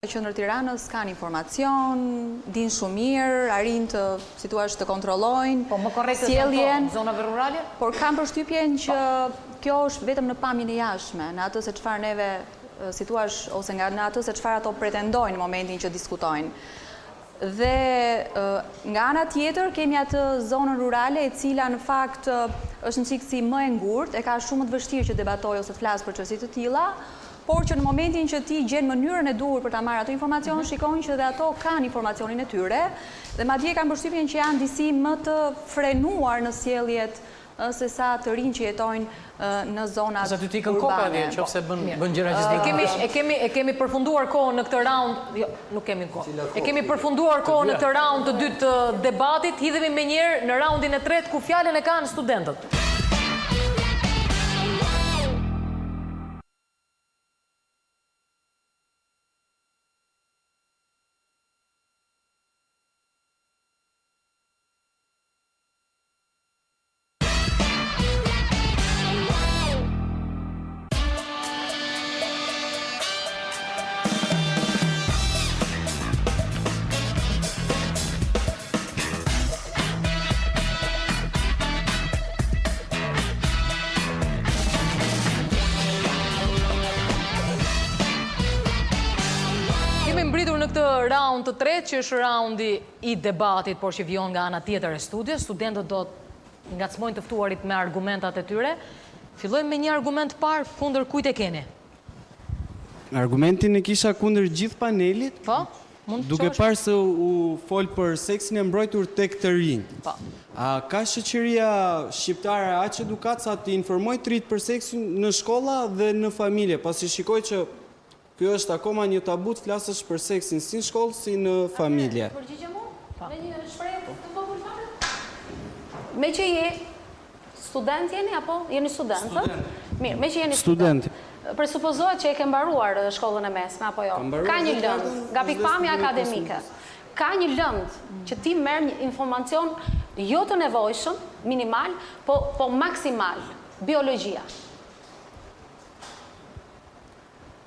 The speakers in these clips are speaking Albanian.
Qendër Tiranës kanë informacion, dinë shumë mirë, arrin të të kontrollojnë. Po më korrekte janë zonave rurale? Por kam përshtypjen që kjo është vetëm në pamjen e jashtme, në atë se çfarë neve situash ose nga në atë se çfarë ato pretendojnë në momentin që diskutojnë. Dhe nga ana tjetër kemi atë zonën rurale e cila në fakt është në çiksi më e ngurtë, e ka shumë të vështirë që debatojë ose të flasë për çështje të tilla, por që në momentin që ti gjen mënyrën e duhur për ta marrë ato informacion, shikojnë që dhe ato kanë informacionin e tyre, dhe madje kanë përshtypjen që janë disi më të frenuar në sjelljet se sa të rinj që jetojnë në zonat urbane. Sa ty ikën koka atje, qofse bën gjëra që e kemi përfunduar kohën në këtë raund, jo, nuk kemi kohë. E kemi përfunduar kohën në këtë raund të dytë të debatit, hidhemi menjëherë në raundin e tretë ku fjalën e kanë studentët. Në këtë raund të tretë, që është raundi i debatit, por që vijon nga ana tjetër e studios, studentët do të ngacmojnë të ftuarit me argumentat e tyre. Fillojmë me një argument parë, kundër kujt e keni? Argumentin e kisha kundër gjithë panelit, po, duke parë se u fol për seksin e mbrojtur tek të rinj. Po. A ka shoqëria shqiptare aq edukat sa të informojë të rinjt për seksin në shkolla dhe në familje, pasi shikoj që kjo është akoma një tabu të flasësh për seksin si në shkollë, si në familje. Përgjigje mu? Me një shprehje të vogël fare? Me që je student jeni, apo jeni student? Student. Mirë, me që jeni student. Presupozohet që e ke mbaruar shkollën e mesme, apo jo? Ka një lëndë, nga pikpamja akademike. Ka një lëndë që ti merr një informacion jo të nevojshëm, minimal, po maksimal, biologjia.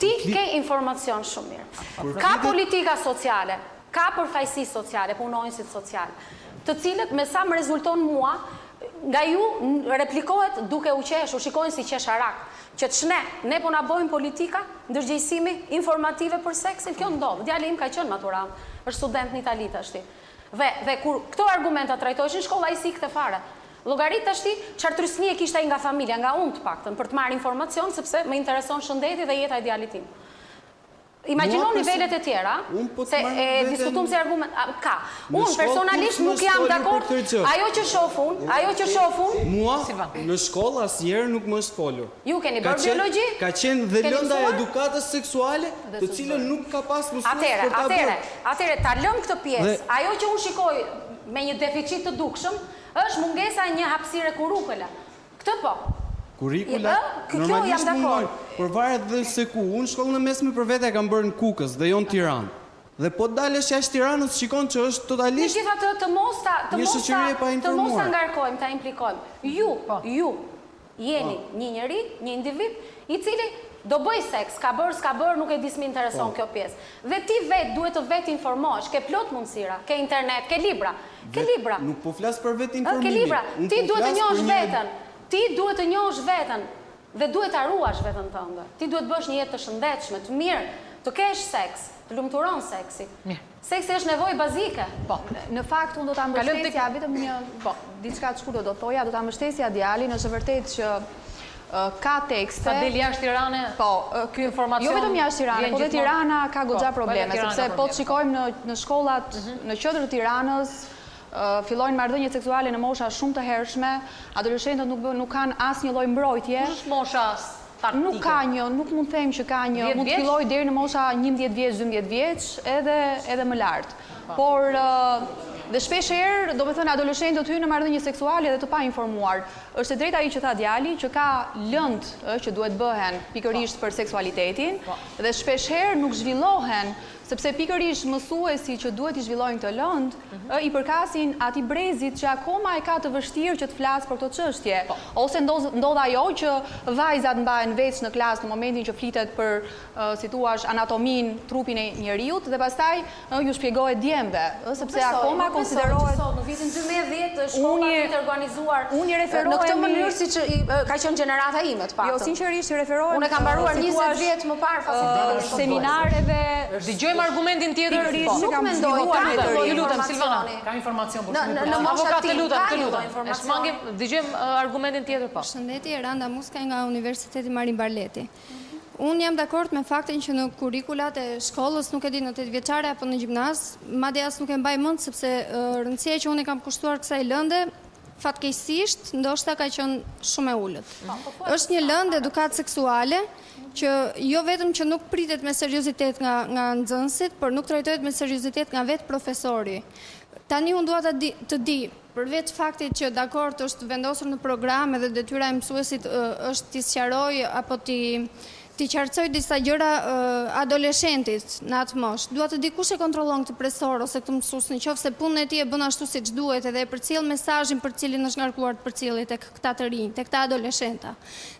Ti ke informacion shumë mirë. Ka politika sociale, ka përfaqësi sociale, punonjësit sociale, të cilët me sa më rezulton mua, nga ju replikohet duke u qeshur, shikojnë si qesharak, që ne po na bojmë politika, ndërgjegjësimi informative për seksin, kjo ndodh. Djali im ka qenë maturant, është student në Itali tashti. Dhe kur këto argumenta trajtoheshin në shkollë, ai sikte fare. Llogarit tashti çfarë trysnie kishte ai nga familja, nga unë të paktën, për të marrë informacion sepse më intereson shëndeti dhe jeta e djalit tim. Imagjino nivelet e tjera, se e diskutuam si argument, ka. Unë personalisht nuk jam dakord. Ajo që shoh unë, mua në shkollë asnjëherë nuk më është folur. Ju keni bërë biologji? Ka qenë dhe lënda e edukatës seksuale, të cilën nuk ka pas mësues për ta bërë. Atëre, ta lëm këtë pjesë. Ajo që unë shikoj me një deficit të dukshëm është mungesa e një hapësire kurrikule. Këtë po. Kurrikula normalisht mungon, por varet dhe se ku. Unë shkollën e mesme për vete e kam bërë në Kukës dhe jo në Tiranë. Dhe po dalesh jashtë Tiranës shikon që është totalisht megjithatë të mos ta ngarkojmë, ta implikojmë. Ju jeni një njeri, një individ i cili do bëj seks, ka bërë, s'ka bërë, nuk e di s'mi intereson kjo pjesë. Dhe ti duhet të vetë informosh, ke plot mundësira, ke internet, ke libra. Nuk po flas për vetë informimin. Ke libra, ti duhet të njohësh veten. Ti duhet të njohësh veten dhe duhet ta ruash veten tënde. Ti duhet bësh një jetë të shëndetshme, të mirë, të kesh seks, të lumturon seksi. Seksi është nevojë bazike. Po, në fakt unë do ta mbështesja vetëm një, diçka të shkurtër do thoja, do ta mbështesja djalin, është vërtet që ka tekste. Sa del jashtë Tirane, ky informacion. Jo vetëm jashtë Tirane, po dhe Tirana ka goxha probleme, sepse po të shikojmë në shkollat në qendër të Tiranës, fillojnë marrëdhënie seksuale në mosha shumë të hershme, adoleshentët nuk kanë asnjë lloj mbrojtje. Kush është mosha startike? Nuk ka një, nuk mund të them që ka një, mund të fillojë deri në mosha 11 vjeç, 12 vjeç, edhe më lart. Por dhe shpesh herë, do të thënë adoleshentët hyn në marrëdhënie seksuale dhe të pa informuar. Është e drejta ai që tha djali që ka lëndë që duhet bëhen pikërisht për seksualitetin dhe shpesh herë nuk zhvillohen Sepse pikërisht mësuesi që duhet i zhvillojnë këtë lëndë, i përkasin atij brezit që akoma e ka të vështirë që të flasë për këtë çështje. Ose ndodh ajo që vajzat mbahen veç në klasë në momentin që flitet për, si thua, anatomin, trupin e njeriut dhe pastaj ju shpjegohet djemve, sepse akoma konsiderohet në vitin 2010 shkolla të organizuar unë referohemi në këtë mënyrë siç ka qenë gjenerata ime të paktën. Jo, sinqerisht referohem. Unë kam mbaruar 20 vjet më parë fasilitetin seminareve. Dëgjojmë argumentin tjetër. Nuk mendoj, Ju lutem Silvana, Kam informacion për në avokat, të lutem. informacion. Dëgjojmë argumentin tjetër pa. Shëndetje, Randa Muska nga Universiteti Marin Barleti. Unë jam dakord me faktin që në kurikulat e shkollës, nuk e di në 8 vjeçare apo në gjimnaz, madje as nuk e mbaj mend sepse rëndësia që unë e kam kushtuar kësaj lënde, fatkeqësisht, ndoshta ka qenë shumë e ulët. Është një lëndë edukat seksuale që jo vetëm që nuk pritet me seriozitet nga nxënësit, por nuk trajtohet me seriozitet nga vetë profesori. Tani unë dua të di, përveç faktit që dakord është vendosur në program edhe detyra e mësuesit është t'i sqarojë apo t'i qartësoj disa gjëra adoleshentit në atë moshë. Dua të di kush e kontrollon këtë profesor ose këtë mësues, nëse punën e tij e bën ashtu siç duhet edhe e përcjell mesazhin për cilin është ngarkuar të përcjellit tek këta të rinj, tek këta adoleshenta.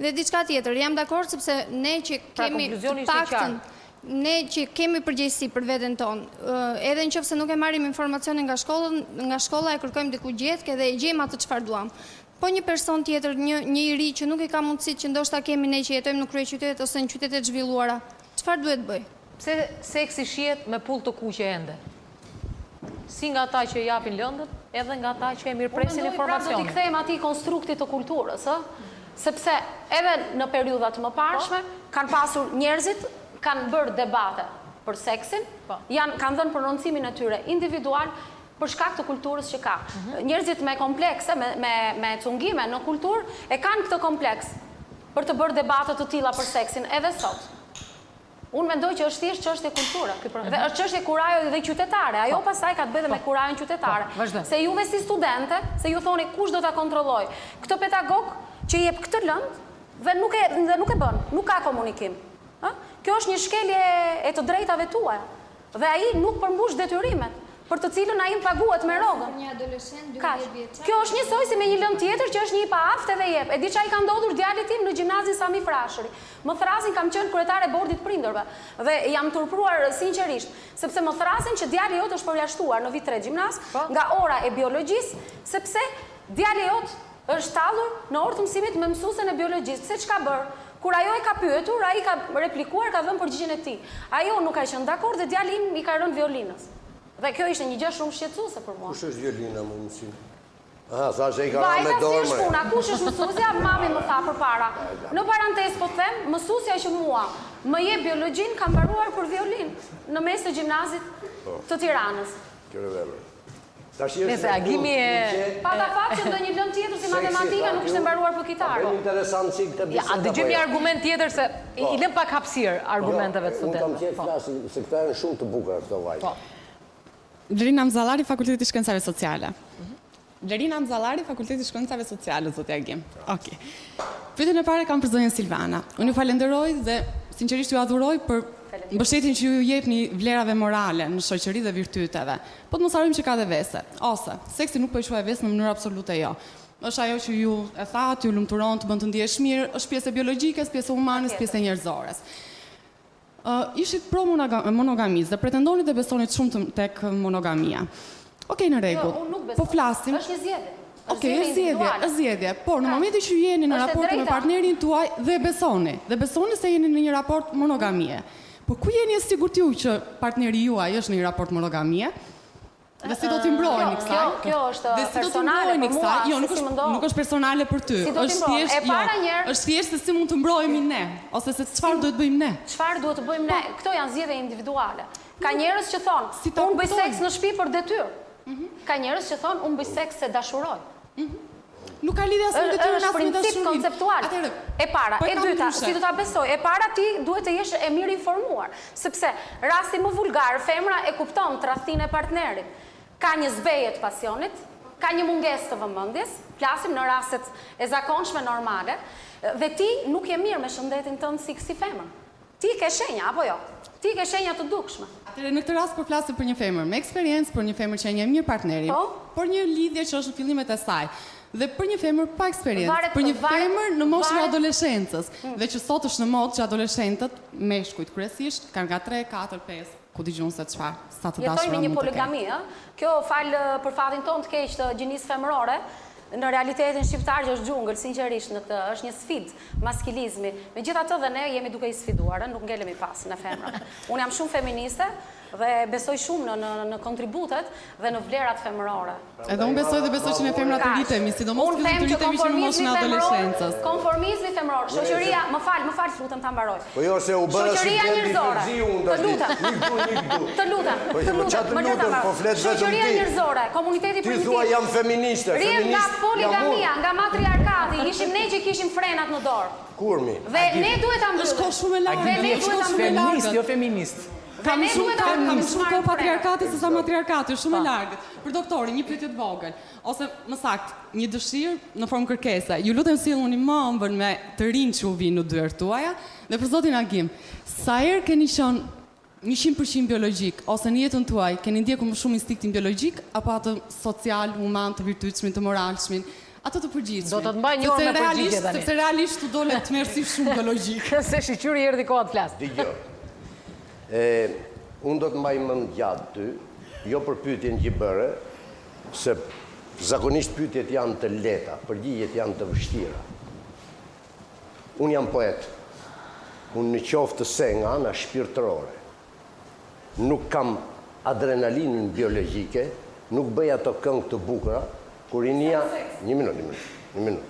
Dhe diçka tjetër, jam dakord sepse ne që kemi të paktën ne që kemi përgjegjësi për veten tonë, edhe nëse nuk e marrim informacionin nga shkolla e kërkojmë diku gjetke dhe e gjejmë atë çfarë duam. Po një person tjetër, një i ri që nuk i ka mundësitë që ndoshta kemi ne që jetojmë në kryeqytet ose në qytetet zhvilluara, çfarë duhet bëj? Pse seksi shihet me pull të kuqe ende? Si nga ata që japin lëndët, edhe nga ata që e mirëpresin informacionin. Do t'i kthejmë atij konstruktit të kulturës, sepse edhe në periudhat më parshme kanë pasur njerëzit kanë bërë debate për seksin, kanë dhënë prononcimin e tyre individual për shkak të kulturës që ka. Njerëzit me komplekse, me cungime në kulturë, e kanë këtë kompleks për të bërë debate të tilla për seksin edhe sot. Unë mendoj që është thjesht çështje kulture, dhe është çështje kurajo dhe qytetare. Ajo pastaj ka të bëjë me kurajon qytetare. Se juve si studente, se ju thoni kush do ta kontrolloj. Këtë pedagog që jep këtë lëndë dhe nuk e bën, nuk ka komunikim. Kjo është një shkelje e të drejtave tuaja. Dhe ai nuk përmbush detyrimet për të cilën ai paguhet me rrogën. Një adoleshent 12 vjeçar. Kjo është njësoj si me një lëndë tjetër që është një i paaft edhe jep. E di çai ka ndodhur djalit tim në gjimnazin Sami Frashëri. Më thrasin kam qenë kryetare e bordit prindërve dhe jam turpruar sinqerisht, sepse më thrasin që djali jot është përjashtuar në vit 3 gjimnaz nga ora e biologjisë, sepse djali jot është tallur në orë të mësimit me mësuesen e biologjisë. Pse çka bër? Kur ajo e ka pyetur, ai ka replikuar, ka dhënë përgjigjen e tij. Ajo nuk ka qenë dakord dhe djali im i ka rënë violinës. Dhe kjo ishte një gjë shumë shqetësuese për mua. Kush është violina më mësim? Aha, thashë ai ka rënë me dorë. Vajta si shpuna, kush është mësuesja? Mami më tha përpara. Në parantezë po them, mësuesja që mua më jep biologjin ka mbaruar për violinë në mes të gjimnazit të Tiranës. Kjo vepër. Nëse agimi e... Pata fat që ndonjë lëndë tjetër si matematika nuk ishte mbaruar për kitarë. Është interesant si këtë bisedë. Ja, dëgjojmë një argument tjetër se i lëm pak hapësirë argumenteve të studentëve. Unë kam qenë flasin se këta janë shumë të bukura këto vajte. Vlerina Mzallari, Fakulteti i Shkencave Sociale. Vlerina Mzallari, Fakulteti i Shkencave Sociale, zoti Agim. Okej. Pyetjen e parë kam për zonjën Silvana. Unë ju falenderoj dhe sinqerisht ju adhuroj për mbështetjen që ju jepni vlerave morale në shoqëri dhe virtyteve. Po të mos harrojmë që ka dhe vese. Ose seksi nuk po i quaj vesë në mënyrë absolute jo. Është ajo që ju e thatë, ju lumturon, të bën të ndihesh mirë, është pjesë biologjike, pjesë humanes, pjesë njerëzore. Ishit pro monogamis dhe pretendonit dhe besonit shumë tek monogamia. Okej, në rregull. Po flasim. Është një zgjedhje. Okej, është zgjedhje, por në momentin që jeni në raport me partnerin tuaj dhe besoni se jeni në një raport monogamie. Po ku jeni e sigurt ju që partneri juaj është në një raport monogamie? Dhe si do t'i mbrojeni kësaj? Kjo është personale për mua, jo, nuk është personale për ty. Është thjesht se si mund të mbrojemi ne, ose se çfarë duhet bëjmë ne. Çfarë duhet të bëjmë ne? Këto janë zgjedhje individuale. Ka njerëz që thonë, unë bëj seks në shtëpi për detyrë. Ka njerëz që thonë, unë bëj seks se dashuroj. Nuk ka lidhje as me detyrën as me dashurinë. Është princip konceptual. E para, e dyta, si do ta besoj? E para ti duhet të jesh e mirë informuar, sepse rasti më vulgar, femra e kupton tradhtinë e partnerit. Ka një zbeje të pasionit, ka një mungesë të vëmendjes, flasim në rastet e zakonshme normale, dhe ti nuk je mirë me shëndetin tënd si femër. Ti ke shenja apo jo? Ti ke shenja të dukshme. Atëherë në këtë rast po flasim për një femër me eksperiencë, për një femër që e njeh mirë partnerin, për një lidhje që është në fillimet e saj. Dhe për një femër pa eksperiencë, për një femër në moshën e adoleshencës, dhe që sot është në modë që adoleshentët, meshkujt kryesisht, kanë nga 3, 4, 5, ku digjun se çfarë, sa të dashura jetojnë mund të një kenë. poligami, kjo falë për fatin tonë të keq të gjinisë femërore, në realitetin shqiptar që është xhungël, sinqerisht në këtë, është një sfidë maskilizmi. Megjithatë dhe ne jemi duke i sfiduar, nuk ngelemi pas në femra. Unë jam shumë feministe dhe besoj shumë në kontributet dhe në vlerat femërore. Edhe unë besoj dhe besoj që ne femrat të rritemi, sidomos fillim të rritemi që në moshën e adoleshencës. Konformizmi femëror, shoqëria, më fal, lutem ta mbaroj. Po jo se u bëra si njerëzore. Të lutem. Shoqëria njerëzore, komuniteti primitiv. Ti thua jam feministe, Rrim nga poligamia, nga matriarkati, ishim ne që kishim frenat në dorë. Kurmi. Dhe ne duhet ta mbyllim. Shko shumë e larg. Feminist, jo feminist. Kam shumë ko patriarkati se sa matriarkati, shumë e largët. Për doktori, një pyetje të vogël, ose më saktë, një dëshirë në formë kërkese. Ju lutem silluni më ëmbël me të rinj që u vinë në dyert tuaja, dhe për zotin Agim, sa herë keni qenë 100% biologjik, ose në jetën tuaj keni ndjekur më shumë instiktin biologjik apo atë social, human, të virtytshmin, të moralshmin? Ato të përgjithshme. Do të të mbaj një orë me përgjithje tani. Sepse realisht u dole të mersi shumë biologjik. Se shiqyri erdhi koha të flas. Dgjoj. Unë do të mbaj mend gjatë ty, jo për pyetjen që bëre, se zakonisht pyetjet janë të lehta, përgjigjet janë të vështira. Unë jam poet. Unë në qoftë se nga ana shpirtërore. Nuk kam adrenalinën biologjike, nuk bëj ato këngë të bukura, kur inia... Një minut.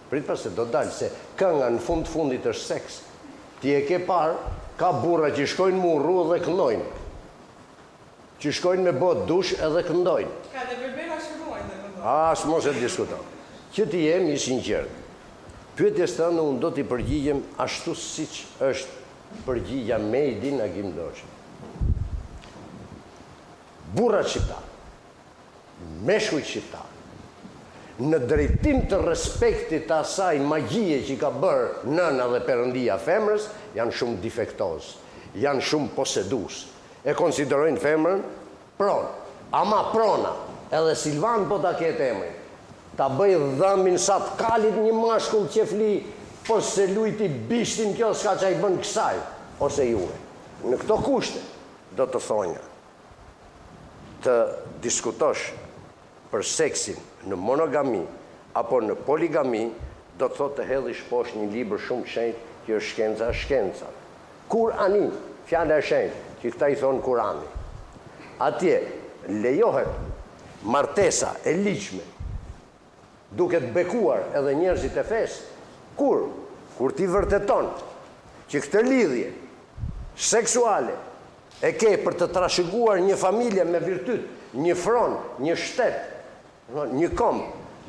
Prit pas se do dalë, se kënga në fundit është seks. Ti e ke parë, ka burra që shkojnë mu rru dhe këndojnë. Që shkojnë me bot dush edhe këndojnë. Ka dhe berbera shkruajnë dhe këndojnë. As mos e diskuton. Që ti jemi i sinqert. Pyetjes tënde unë do t'i përgjigjem ashtu siç është përgjigja Mejdi Agim Doçi. Burrat shqiptar, meshkujt shqiptar, në drejtim të respektit të asaj magjie që ka bërë nëna dhe perëndia femrës, janë shumë defektoz, janë shumë posedus. E konsiderojnë femrën pronë. Ama prona, edhe Silvan po ta ketë emrin, ta bëj dhëmin sa të kalit një mashkull që fli, po se lujti bishtin kjo s'ka që i bën kësaj, ose juve. Në këto kushte, do të thonja, të diskutosh për seksin në monogami apo në poligami, do të thotë të hedhish poshtë një libër shumë shenjtë që është shkenca. Kurani, fjala e shenjtë, që këta i thonë Kurani. Atje lejohet martesa e ligjshme, duke të bekuar edhe njerëzit e fesë, kur ti vërteton që këtë lidhje seksuale e ke për të trashëguar një familje me virtyt, një fron, një shtet, një kom,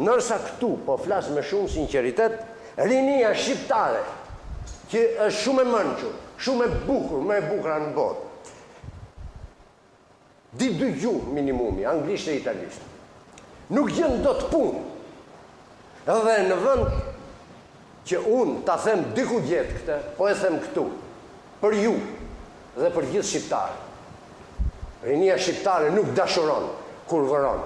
nërsa këtu po flas me shumë sinqeritet, rinia shqiptare, që është shumë e mençur, shumë e bukur, më e bukura në botë. Di 2 gjuhë minimumi, anglisht e italisht. Nuk gjen dot punë. Edhe në vend që unë ta them diku gjetë këtë, po e them këtu, për ju dhe për gjithë shqiptarë. Rinia shqiptare nuk dashuron kur vëron.